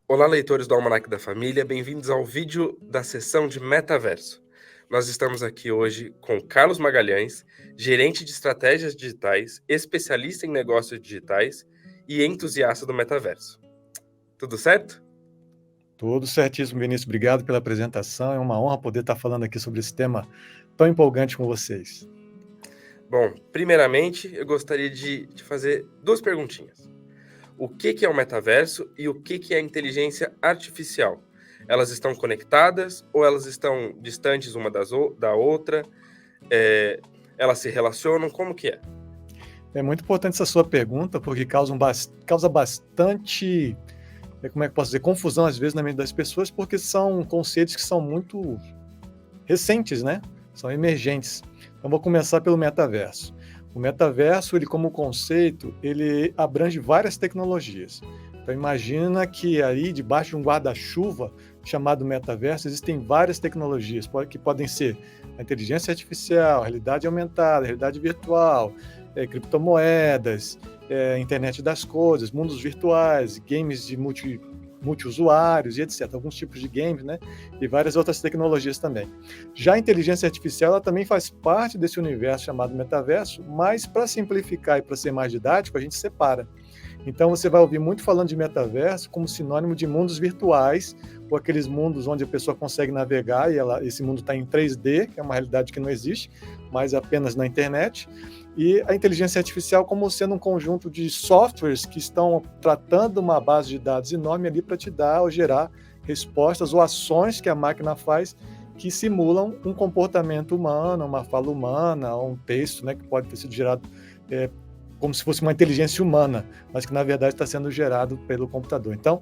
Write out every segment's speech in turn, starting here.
Olá, leitores do Almanac da Família, bem-vindos ao vídeo da sessão de Metaverso. Nós estamos aqui hoje com Carlos Magalhães, gerente de estratégias digitais, especialista em negócios digitais e entusiasta do metaverso. Tudo certo? Tudo certíssimo, Vinícius. Obrigado pela apresentação. É uma honra poder estar falando aqui sobre esse tema tão empolgante com vocês. Bom, primeiramente, eu gostaria de fazer duas perguntinhas. O que é o metaverso e o que é a inteligência artificial? Elas estão conectadas ou elas estão distantes uma da outra? Elas se relacionam? Como que é? É muito importante essa sua pergunta, porque causa bastante, como é que eu posso dizer, confusão às vezes na mente das pessoas, porque são conceitos que são muito recentes, né? São emergentes. Então, vou começar pelo metaverso. O metaverso, ele como conceito, ele abrange várias tecnologias. Então, imagina que aí, debaixo de um guarda-chuva chamado metaverso, existem várias tecnologias que podem ser a inteligência artificial, a realidade aumentada, a realidade virtual, criptomoedas, internet das coisas, mundos virtuais, games de multiusuários e etc. Alguns tipos de games, né? E várias outras tecnologias também. Já a inteligência artificial, ela também faz parte desse universo chamado metaverso, mas para simplificar e para ser mais didático, a gente separa. Então você vai ouvir muito falando de metaverso como sinônimo de mundos virtuais, ou aqueles mundos onde a pessoa consegue navegar e esse mundo está em 3D, que é uma realidade que não existe, mas apenas na internet. E a inteligência artificial como sendo um conjunto de softwares que estão tratando uma base de dados enorme ali para te dar ou gerar respostas ou ações que a máquina faz que simulam um comportamento humano, uma fala humana, um texto, né, que pode ter sido gerado como se fosse uma inteligência humana, mas que na verdade está sendo gerado pelo computador. Então,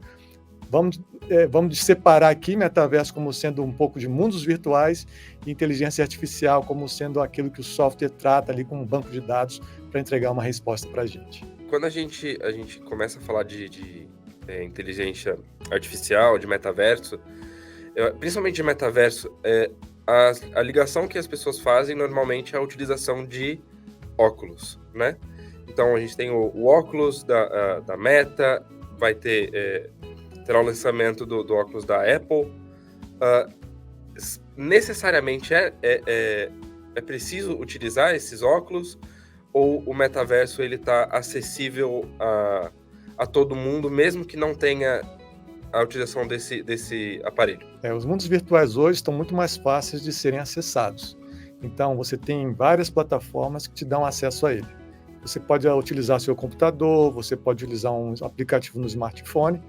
vamos separar aqui metaverso como sendo um pouco de mundos virtuais e inteligência artificial como sendo aquilo que o software trata ali como um banco de dados para entregar uma resposta para a gente. Quando a gente começa a falar de inteligência artificial, de metaverso, principalmente de metaverso, a ligação que as pessoas fazem normalmente é a utilização de óculos, né? Então a gente tem o óculos da Meta, terá o lançamento do óculos da Apple. Necessariamente é preciso utilizar esses óculos, ou o metaverso ele está acessível a todo mundo, mesmo que não tenha a utilização desse aparelho? Os mundos virtuais hoje estão muito mais fáceis de serem acessados. Então, você tem várias plataformas que te dão acesso a ele. Você pode utilizar seu computador, você pode utilizar um aplicativo no smartphone,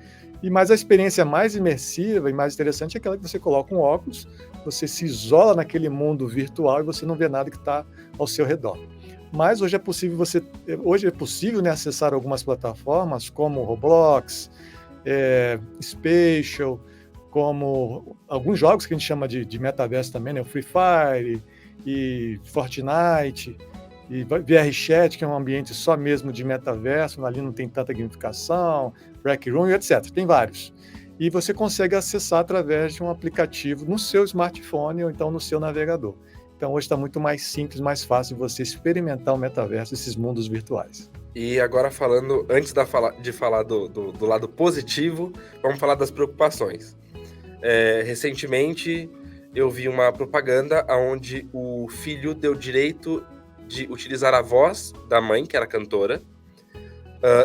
mas a experiência mais imersiva e mais interessante é aquela que você coloca um óculos, você se isola naquele mundo virtual e você não vê nada que está ao seu redor. Mas hoje é possível, né, acessar algumas plataformas como Roblox, Spatial, como alguns jogos que a gente chama de metaverso também, né, o Free Fire e Fortnite, e VRChat, que é um ambiente só mesmo de metaverso, ali não tem tanta gamificação, Rec Room, etc. Tem vários. E você consegue acessar através de um aplicativo no seu smartphone ou então no seu navegador. Então hoje está muito mais simples, mais fácil você experimentar o metaverso, esses mundos virtuais. E agora falando, antes de falar do lado positivo, vamos falar das preocupações. Recentemente eu vi uma propaganda onde o filho deu direito de utilizar a voz da mãe, que era cantora,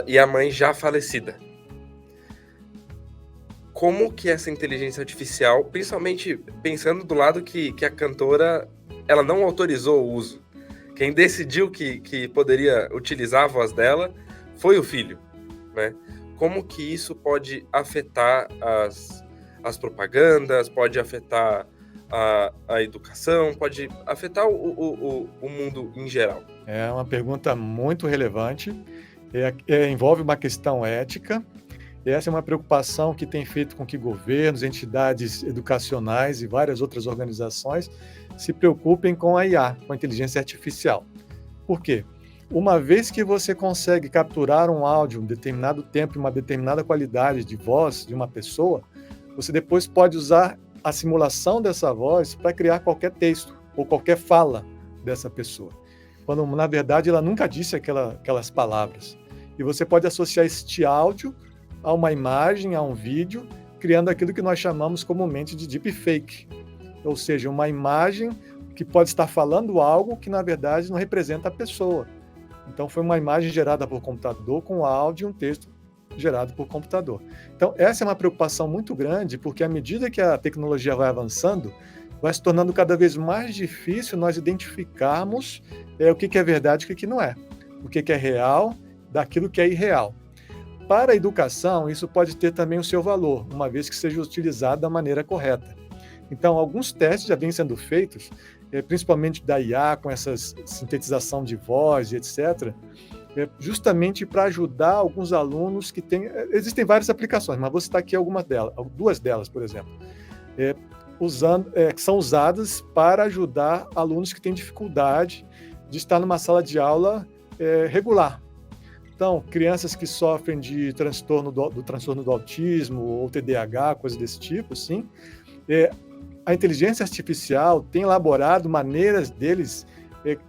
e a mãe já falecida. Como que essa inteligência artificial, principalmente pensando do lado que a cantora ela não autorizou o uso, quem decidiu que poderia utilizar a voz dela foi o filho, né? Como que isso pode afetar as propagandas, pode afetar a educação, pode afetar o mundo em geral? É uma pergunta muito relevante, envolve uma questão ética, e essa é uma preocupação que tem feito com que governos, entidades educacionais e várias outras organizações se preocupem com a IA, com a inteligência artificial. Por quê? Uma vez que você consegue capturar um áudio um determinado tempo e uma determinada qualidade de voz de uma pessoa, você depois pode usar a simulação dessa voz para criar qualquer texto ou qualquer fala dessa pessoa, quando na verdade ela nunca disse aquelas palavras. E você pode associar este áudio a uma imagem, a um vídeo, criando aquilo que nós chamamos comumente de deepfake, ou seja, uma imagem que pode estar falando algo que, na verdade, não representa a pessoa. Então, foi uma imagem gerada por computador com áudio e um texto gerado por computador. Então, essa é uma preocupação muito grande, porque à medida que a tecnologia vai avançando, vai se tornando cada vez mais difícil nós identificarmos o que é verdade e o que não é. O que é real daquilo que é irreal. Para a educação, isso pode ter também o seu valor, uma vez que seja utilizado da maneira correta. Então, alguns testes já vêm sendo feitos, principalmente da IA, com essa sintetização de voz e etc., justamente para ajudar alguns alunos que têm... Existem várias aplicações, mas vou citar aqui duas delas, por exemplo, que são usadas para ajudar alunos que têm dificuldade de estar numa sala de aula regular. Então, crianças que sofrem de transtorno do autismo ou TDAH, coisas desse tipo, sim, a inteligência artificial tem elaborado maneiras deles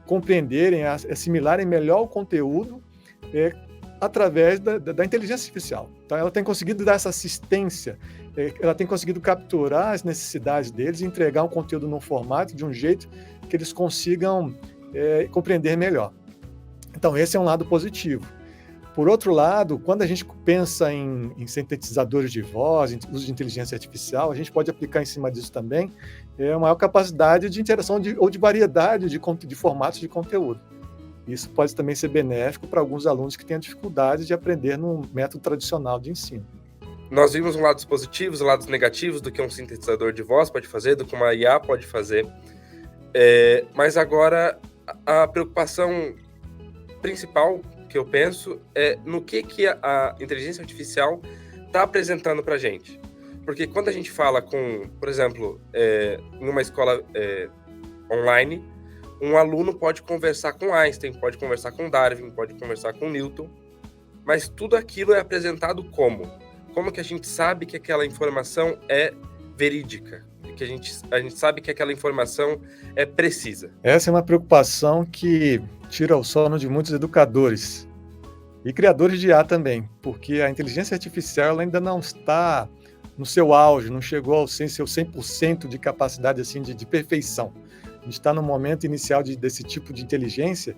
compreenderem, assimilarem melhor o conteúdo através da inteligência artificial. Então, ela tem conseguido dar essa assistência, ela tem conseguido capturar as necessidades deles e entregar um conteúdo num formato de um jeito que eles consigam compreender melhor. Então, esse é um lado positivo. Por outro lado, quando a gente pensa em sintetizadores de voz, em uso de inteligência artificial, a gente pode aplicar em cima disso também uma maior capacidade de interação ou de variedade de formatos de conteúdo. Isso pode também ser benéfico para alguns alunos que têm a dificuldade de aprender num método tradicional de ensino. Nós vimos lados positivos, lados negativos do que um sintetizador de voz pode fazer, do que uma IA pode fazer. Mas agora, a preocupação principal que eu penso é no que a inteligência artificial está apresentando para a gente. Porque quando a gente fala com, por exemplo, em uma escola online, um aluno pode conversar com Einstein, pode conversar com Darwin, pode conversar com Newton, mas tudo aquilo é apresentado como? Como que a gente sabe que aquela informação é verídica? Que a gente sabe que aquela informação é precisa? Essa é uma preocupação que tira o sono de muitos educadores e criadores de IA também, porque a inteligência artificial ela ainda não está no seu auge, não chegou ao seu 100% de capacidade assim, de perfeição. A gente está no momento inicial desse tipo de inteligência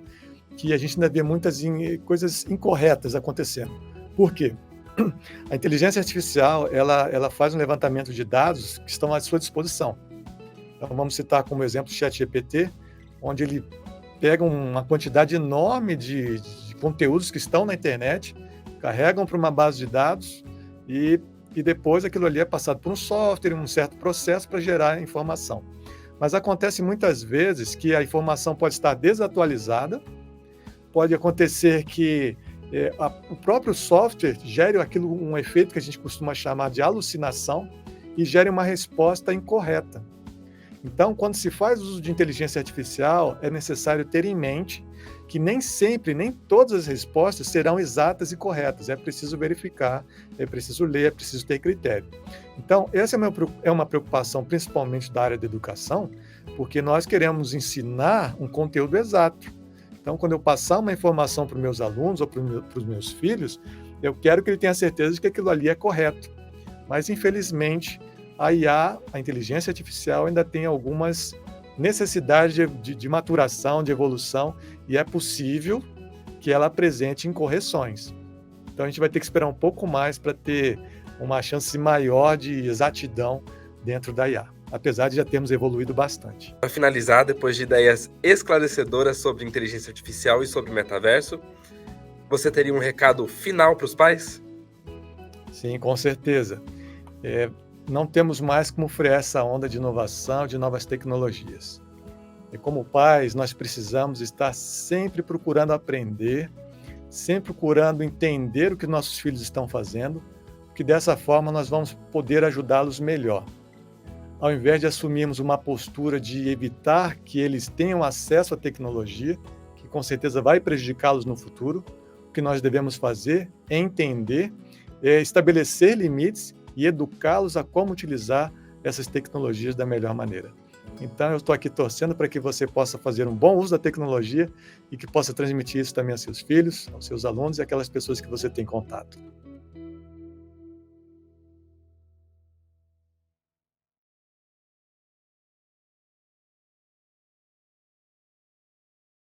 que a gente ainda vê muitas coisas incorretas acontecendo. Por quê? A inteligência artificial ela faz um levantamento de dados que estão à sua disposição. Então, vamos citar como exemplo o ChatGPT, onde ele pega uma quantidade enorme de conteúdos que estão na internet, carregam para uma base de dados e depois aquilo ali é passado por um software, um certo processo para gerar informação. Mas acontece muitas vezes que a informação pode estar desatualizada, pode acontecer que o próprio software gere um efeito que a gente costuma chamar de alucinação e gere uma resposta incorreta. Então, quando se faz uso de inteligência artificial, é necessário ter em mente que nem todas as respostas serão exatas e corretas. É preciso verificar, é preciso ler, é preciso ter critério. Então, essa é uma preocupação principalmente da área da educação, porque nós queremos ensinar um conteúdo exato. Então, quando eu passar uma informação para os meus alunos ou para os meus filhos, eu quero que ele tenha certeza de que aquilo ali é correto. Mas, infelizmente, a IA, a inteligência artificial, ainda tem algumas necessidades de maturação, de evolução, e é possível que ela apresente incorreções. Então, a gente vai ter que esperar um pouco mais para ter uma chance maior de exatidão dentro da IA, apesar de já termos evoluído bastante. Para finalizar, depois de ideias esclarecedoras sobre inteligência artificial e sobre metaverso, você teria um recado final para os pais? Sim, com certeza. Não temos mais como frear essa onda de inovação, de novas tecnologias. E como pais, nós precisamos estar sempre procurando aprender, sempre procurando entender o que nossos filhos estão fazendo, porque dessa forma nós vamos poder ajudá-los melhor. Ao invés de assumirmos uma postura de evitar que eles tenham acesso à tecnologia, que com certeza vai prejudicá-los no futuro, o que nós devemos fazer é entender, estabelecer limites e educá-los a como utilizar essas tecnologias da melhor maneira. Então, eu estou aqui torcendo para que você possa fazer um bom uso da tecnologia e que possa transmitir isso também aos seus filhos, aos seus alunos e aquelas pessoas que você tem contato.